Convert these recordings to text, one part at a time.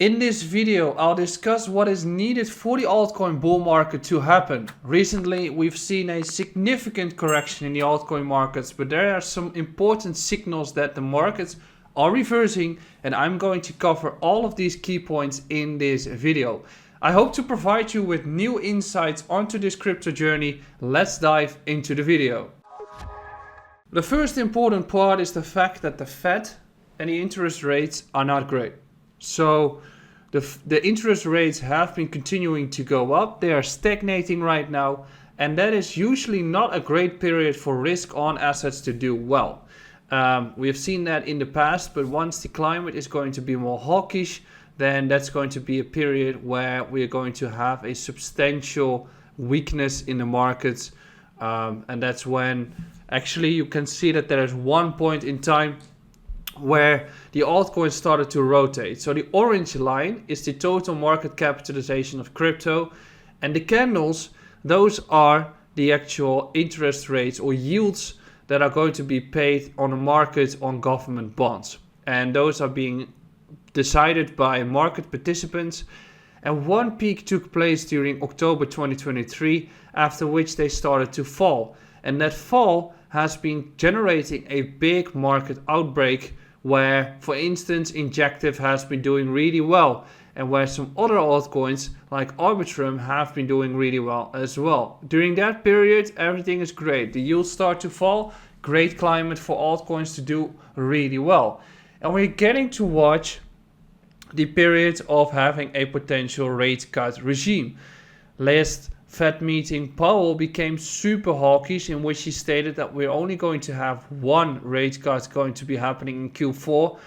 In this video, I'll discuss what is needed for the altcoin bull market to happen. Recently, we've seen a significant correction in the altcoin markets, but there are some important signals that the markets are reversing, and I'm going to cover all of these key points in this video. I hope to provide you with new insights onto this crypto journey. Let's dive into the video. The first important part is the fact that the Fed and the interest rates are not great. So the interest rates have been continuing to go up. They are stagnating right now, and that is usually not a great period for risk on assets to do well. We have seen that in the past, but once the climate is going to be more hawkish, then that's going to be a period where we're going to have a substantial weakness in the markets. And that's when actually you can see that there is one point in time where the altcoins started to rotate. So the orange line is the total market capitalization of crypto, and the candles, those are the actual interest rates or yields that are going to be paid on the market on government bonds. And those are being decided by market participants. And one peak took place during October 2023, after which they started to fall. And that fall has been generating a big market outbreak where, for instance, Injective has been doing really well, and where some other altcoins like Arbitrum have been doing really well as well. During that period, everything is great. The yields start to fall, great climate for altcoins to do really well. And we're getting to watch the period of having a potential rate cut regime. Last Fed meeting, Powell became super hawkish, in which he stated that we're only going to have one rate cut going to be happening in Q4.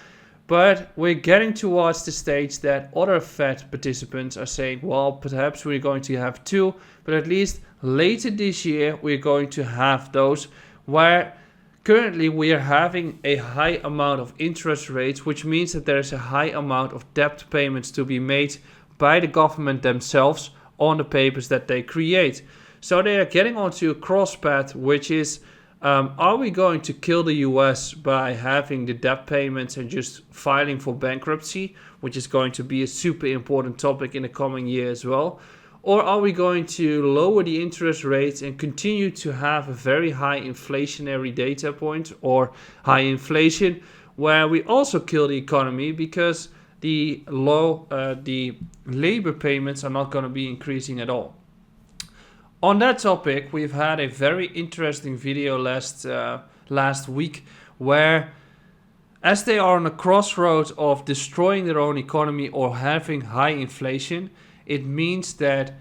But we're getting towards the stage that other Fed participants are saying, well, perhaps we're going to have two, but at least later this year we're going to have those, where currently we are having a high amount of interest rates, which means that there is a high amount of debt payments to be made by the government themselves on the papers that they create. So they are getting onto a cross path, which is, are we going to kill the US by having the debt payments and just filing for bankruptcy, which is going to be a super important topic in the coming year as well? Or are we going to lower the interest rates and continue to have a very high inflationary data point or high inflation, where we also kill the economy because the labor payments are not going to be increasing at all? On that topic, we've had a very interesting video last week where, as they are on a crossroads of destroying their own economy or having high inflation, it means that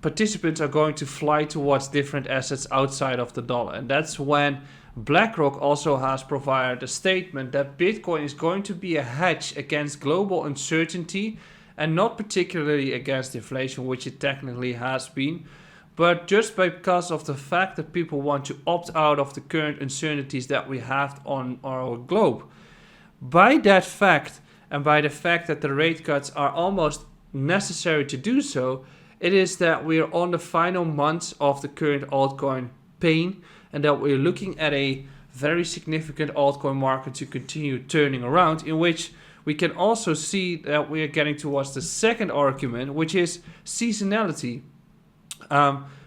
participants are going to fly towards different assets outside of the dollar. And that's when BlackRock also has provided a statement that Bitcoin is going to be a hedge against global uncertainty and not particularly against inflation, which it technically has been, but just because of the fact that people want to opt out of the current uncertainties that we have on our globe. By that fact, and by the fact that the rate cuts are almost necessary to do so, it is that we are on the final months of the current altcoin pain, and that we're looking at a very significant altcoin market to continue turning around, in which we can also see that we are getting towards the second argument, which is seasonality.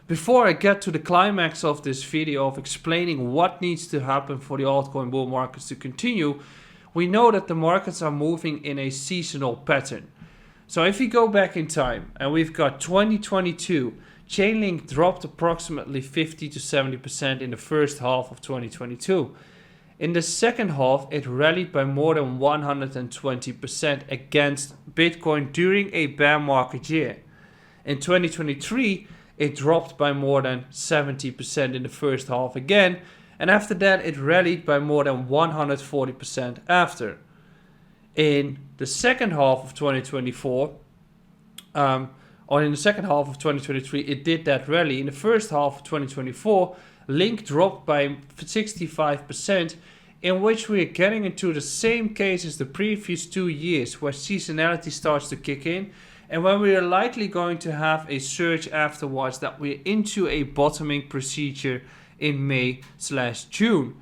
Before I get to the climax of this video of explaining what needs to happen for the altcoin bull markets to continue, we know that the markets are moving in a seasonal pattern. So if we go back in time, and we've got 2022, Chainlink dropped approximately 50 to 70% in the first half of 2022. In the second half, it rallied by more than 120% against Bitcoin during a bear market year. In 2023, it dropped by more than 70% in the first half again, and after that it rallied by more than 140% after. In the second half of 2024, or in the second half of 2023, it did that rally. In the first half of 2024, Link dropped by 65%, in which we are getting into the same case as the previous 2 years, where seasonality starts to kick in, and when we are likely going to have a surge afterwards, that we're into a bottoming procedure in May/June.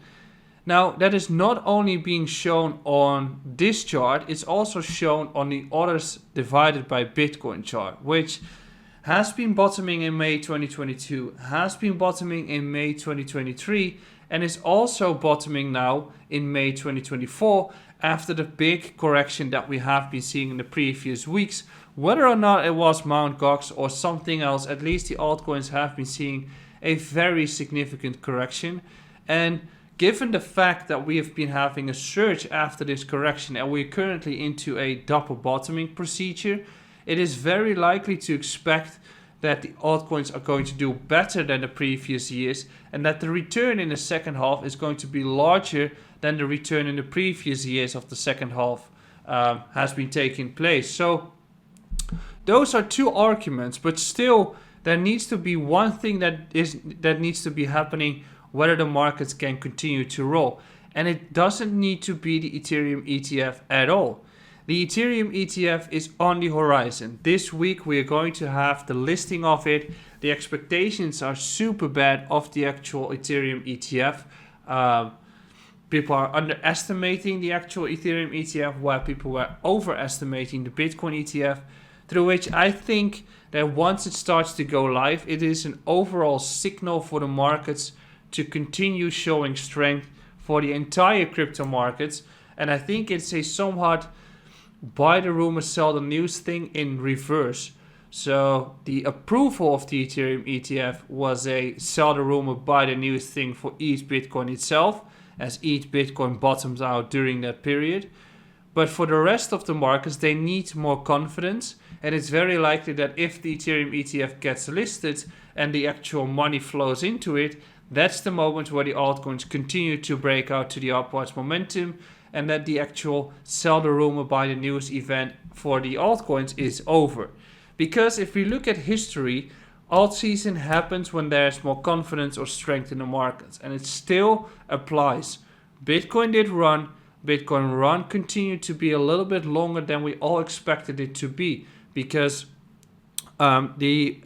Now, that is not only being shown on this chart, it's also shown on the others divided by Bitcoin chart, which has been bottoming in May 2022, has been bottoming in May 2023, and is also bottoming now in May 2024 after the big correction that we have been seeing in the previous weeks. Whether or not it was Mt. Gox or something else, at least the altcoins have been seeing a very significant correction. And given the fact that we have been having a surge after this correction and we're currently into a double bottoming procedure, it is very likely to expect that the altcoins are going to do better than the previous years and that the return in the second half is going to be larger than the return in the previous years of the second half has been taking place. So those are two arguments, but still there needs to be one thing that needs to be happening whether the markets can continue to roll. And it doesn't need to be the Ethereum ETF at all. The Ethereum ETF is on the horizon. This week we are going to have the listing of it. The expectations are super bad of the actual Ethereum ETF. People are underestimating the actual Ethereum ETF while people were overestimating the Bitcoin ETF. Through which I think that once it starts to go live, it is an overall signal for the markets to continue showing strength for the entire crypto markets. And I think it's a somewhat buy the rumor, sell the news thing in reverse. So the approval of the Ethereum ETF was a sell the rumor, buy the news thing for each Bitcoin itself, as each Bitcoin bottoms out during that period. But for the rest of the markets, they need more confidence. And it's very likely that if the Ethereum ETF gets listed and the actual money flows into it, that's the moment where the altcoins continue to break out to the upwards momentum, and that the actual sell the rumor, buy the news event for the altcoins is over. Because if we look at history, alt season happens when there's more confidence or strength in the markets, and it still applies. Bitcoin did run. Bitcoin run continued to be a little bit longer than we all expected it to be, because the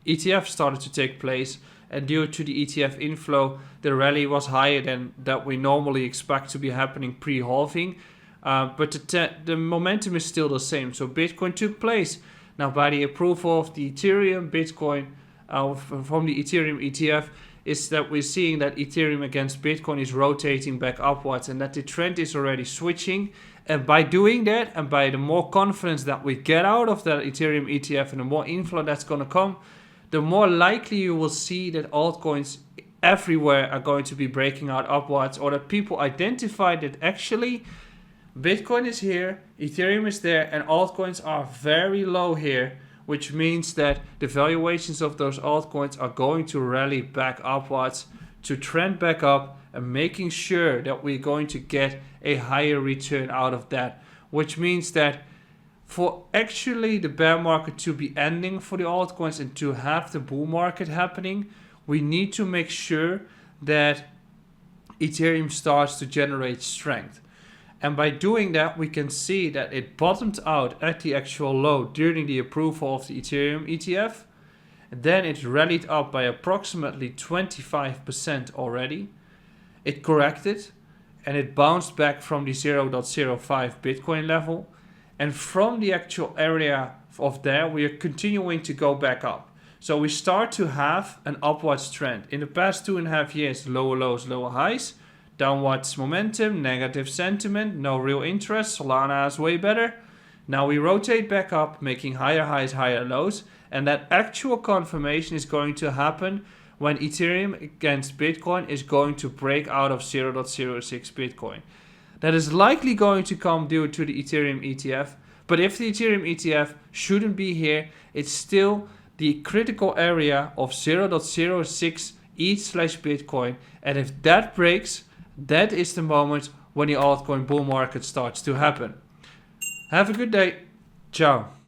ETF started to take place, and due to the ETF inflow, the rally was higher than that we normally expect to be happening pre-halving. But the momentum is still the same. So Bitcoin took place. Now by the approval of the Ethereum, Bitcoin from the Ethereum ETF, is that we're seeing that Ethereum against Bitcoin is rotating back upwards and that the trend is already switching. And by doing that, and by the more confidence that we get out of that Ethereum ETF and the more inflow that's going to come, the more likely you will see that altcoins everywhere are going to be breaking out upwards, or that people identify that actually Bitcoin is here, Ethereum is there, and altcoins are very low here, which means that the valuations of those altcoins are going to rally back upwards to trend back up, and making sure that we're going to get a higher return out of that, which means that for actually the bear market to be ending for the altcoins and to have the bull market happening, we need to make sure that Ethereum starts to generate strength. And by doing that, we can see that it bottomed out at the actual low during the approval of the Ethereum ETF. And then it rallied up by approximately 25% already. It corrected and it bounced back from the 0.05 Bitcoin level. And from the actual area of there, we are continuing to go back up. So we start to have an upwards trend. In the past 2.5 years, lower lows, lower highs, downwards momentum, negative sentiment, no real interest. Solana is way better. Now we rotate back up, making higher highs, higher lows. And that actual confirmation is going to happen when Ethereum against Bitcoin is going to break out of 0.06 Bitcoin. That is likely going to come due to the Ethereum ETF. But if the Ethereum ETF shouldn't be here, it's still the critical area of 0.06 ETH/Bitcoin. And if that breaks, that is the moment when the altcoin bull market starts to happen. Have a good day. Ciao.